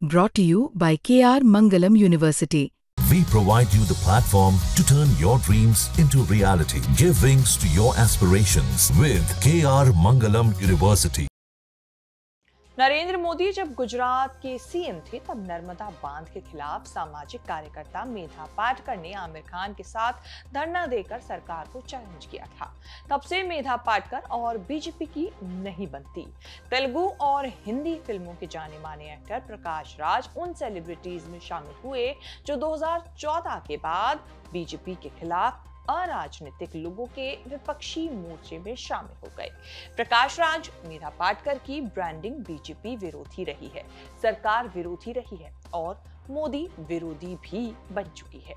Brought to you by KR Mangalam University. We provide you the platform to turn your dreams into reality. Give wings to your aspirations with KR Mangalam University. Narendra Modi जब गुजरात के CM थे तब नर्मदा बांध के खिलाफ सामाजिक कार्यकर्ता मेधा पाटकर ने आमिर खान के साथ धरना देकर सरकार को चैलेंज किया था। तब से मेधा पाटकर और बीजेपी की नहीं बनती। तेलुगु और हिंदी फिल्मों के जाने माने एक्टर प्रकाश राज उन सेलिब्रिटीज में शामिल हुए जो 2014 के बाद बीजेपी के खिलाफ अराजनीतिक लोगों के विपक्षी मोर्चे में शामिल हो गए। प्रकाश राज मेधा पाटकर की ब्रांडिंग बीजेपी विरोधी रही है, सरकार विरोधी रही है और मोदी विरोधी भी बन चुकी है।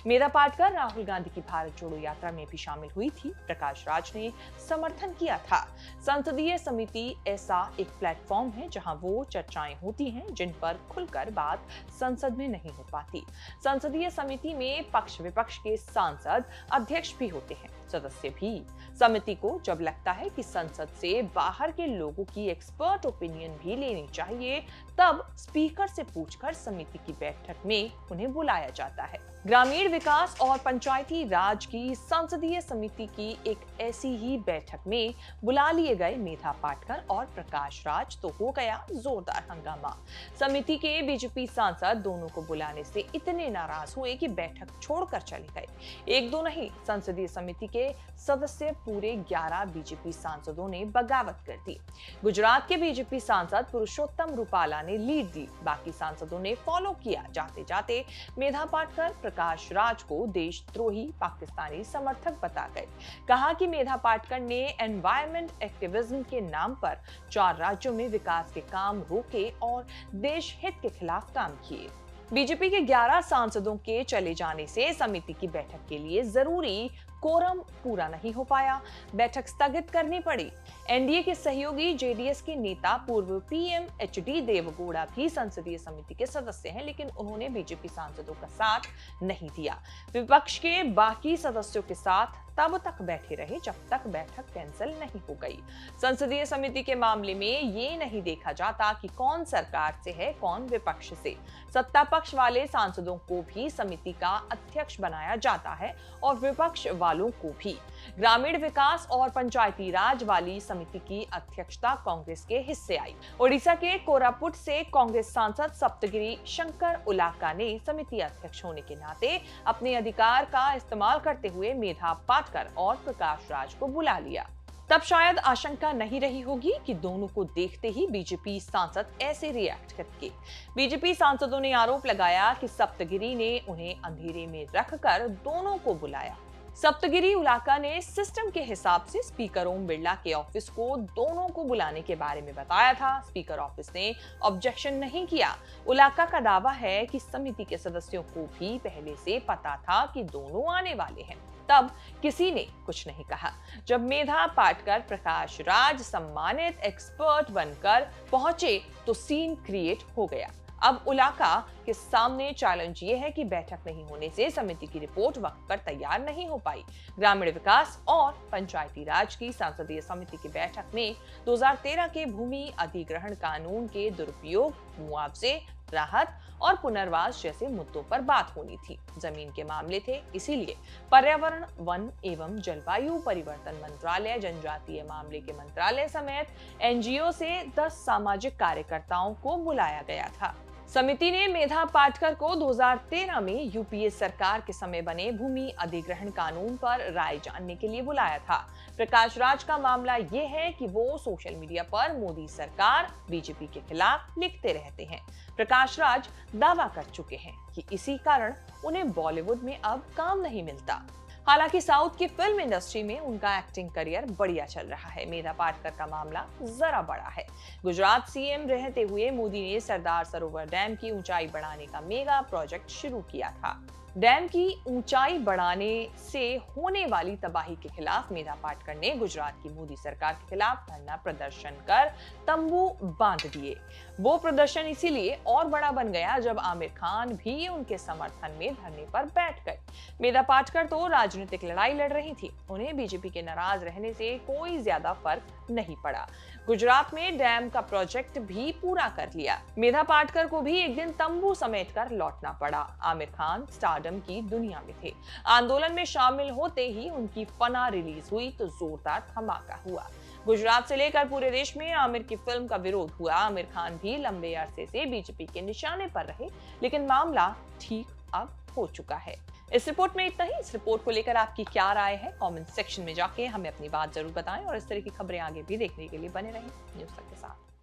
मेधा पाटकर राहुल गांधी की भारत जोड़ो यात्रा में भी शामिल हुई थी। प्रकाश राज ने समर्थन किया था। संसदीय समिति ऐसा एक प्लेटफॉर्म है जहां वो चर्चाएं होती हैं जिन पर खुलकर बात संसद में नहीं हो पाती। संसदीय समिति में पक्ष विपक्ष के सांसद अध्यक्ष भी होते हैं, सदस्य भी। समिति को जब लगता है कि संसद से बाहर के लोगों की एक्सपर्ट ओपिनियन भी लेनी चाहिए, तब स्पीकर से पूछकर समिति की बैठक में उन्हें बुलाया जाता है। ग्रामीण विकास और पंचायती राज की संसदीय समिति की एक ऐसी ही बैठक में बुला लिए गए मेधा पाटकर और प्रकाश राज तो हो गया जोरदार हंगामा। समिति के बीजेपी सांसद दोनों को बुलाने से इतने नाराज हुए कि बैठक छोड़कर चले गए। एक दो नहीं, संसदीय समिति के सदस्य पूरे 11 बीजेपी सांसदों ने बगावत कर दी। गुजरात के बीजेपी सांसद पुरुषोत्तम रूपाला ने लीड दी, बाकी सांसदों ने फॉलो किया। जाते जाते मेधा पाटकर प्रकाश राज को देशद्रोही पाकिस्तानी समर्थक बता गए। कहा कि मेधा पाटकर ने एनवायरमेंट एक्टिविज्म के नाम पर 4 राज्यों में विकास के काम रोके और देश हित के खिलाफ काम किए। बीजेपी के 11 सांसदों के चले जाने से समिति की बैठक के लिए जरूरी कोरम पूरा नहीं हो पाया, बैठक स्थगित करनी पड़ी। एनडीए के सहयोगी जेडीएस के नेता पूर्व पीएम एचडी देवगौड़ा भी संसदीय समिति के सदस्य हैं, लेकिन उन्होंने बीजेपी सांसदों का साथ नहीं दिया। विपक्ष के बाकी सदस्यों के साथ तब तक बैठे रहे जब तक बैठक कैंसिल नहीं हो गई। संसदीय समिति के मामले में ये नहीं देखा जाता कि कौन सरकार से है, कौन विपक्ष से। सत्ता पक्ष वाले सांसदों को भी समिति का अध्यक्ष बनाया जाता है और विपक्ष वालों को भी। ग्रामीण विकास और पंचायती राज वाली समिति की अध्यक्षता कांग्रेस के हिस्से आई। ओडिशा के कोरापुट से कांग्रेस सांसद सप्तगिरी शंकर उलाका ने समिति अध्यक्ष होने के नाते अपने अधिकार का इस्तेमाल करते हुए मेधा पाटकर और प्रकाश राज को बुला लिया। तब शायद आशंका नहीं रही होगी कि दोनों को देखते ही बीजेपी सांसद ऐसे रिएक्ट करेंगे। बीजेपी सांसदों ने आरोप लगाया कि सप्तगिरी ने उन्हें अंधेरे में रखकर दोनों को बुलाया। सप्तगिरी उलाका ने सिस्टम के हिसाब से स्पीकर ओम बिरला के ऑफिस को दोनों को बुलाने के बारे में बताया था। स्पीकर ऑफिस ने ऑब्जेक्शन नहीं किया। उलाका का दावा है कि समिति के सदस्यों को भी पहले से पता था कि दोनों आने वाले हैं, तब किसी ने कुछ नहीं कहा। जब मेधा पाटकर प्रकाश राज सम्मानित एक्सपर्ट बनकर पहुंचे तो सीन क्रिएट हो गया। अब उलाका के सामने चैलेंज ये है कि बैठक नहीं होने से समिति की रिपोर्ट वक्त पर तैयार नहीं हो पाई। ग्रामीण विकास और पंचायती राज की संसदीय समिति की बैठक में 2013 के भूमि अधिग्रहण कानून के दुरुपयोग, मुआवजे, राहत और पुनर्वास जैसे मुद्दों पर बात होनी थी। जमीन के मामले थे, इसीलिए पर्यावरण, वन एवं जलवायु परिवर्तन मंत्रालय, जनजातीय मामले के मंत्रालय समेत एनजीओ से 10 सामाजिक कार्यकर्ताओं को बुलाया गया था। समिति ने मेधा पाटकर को 2013 में यूपीए सरकार के समय बने भूमि अधिग्रहण कानून पर राय जानने के लिए बुलाया था। प्रकाश राज का मामला ये है कि वो सोशल मीडिया पर मोदी सरकार, बीजेपी के खिलाफ लिखते रहते हैं। प्रकाश राज दावा कर चुके हैं कि इसी कारण उन्हें बॉलीवुड में अब काम नहीं मिलता। हालांकि साउथ की फिल्म इंडस्ट्री में उनका एक्टिंग करियर बढ़िया चल रहा है। मेधा पाटकर का मामला जरा बड़ा है। गुजरात सीएम रहते हुए मोदी ने सरदार सरोवर डैम की ऊंचाई बढ़ाने का मेगा प्रोजेक्ट शुरू किया था। डैम की ऊंचाई बढ़ाने से होने वाली तबाही के खिलाफ मेधा पाटकर ने गुजरात की मोदी सरकार के खिलाफ धरना प्रदर्शन कर तंबू बांध दिए। वो प्रदर्शन इसीलिए और बड़ा बन गया जब आमिर खान भी उनके समर्थन में धरने पर बैठ गए। मेधा पाटकर तो राजनीतिक लड़ाई लड़ रही थी, उन्हें बीजेपी के नाराज रहने से कोई ज्यादा फर्क नहीं पड़ा। गुजरात में डैम का प्रोजेक्ट भी पूरा कर लिया। मेधा पाटकर को भी एक दिन तंबू समेट कर लौटना पड़ा। आमिर खान स्टारडम की दुनिया में थे। आंदोलन में शामिल होते ही उनकी फना रिलीज हुई तो जोरदार धमाका हुआ। गुजरात से लेकर पूरे देश में आमिर की फिल्म का विरोध हुआ। आमिर खान भी लंबे अरसे से बीजेपी के निशाने पर रहे, लेकिन मामला ठीक अब हो चुका है। इस रिपोर्ट में इतना ही। इस रिपोर्ट को लेकर आपकी क्या राय है, कमेंट सेक्शन में जाके हमें अपनी बात जरूर बताएं और इस तरह की खबरें आगे भी देखने के लिए बने रहें न्यूज़ तक के साथ।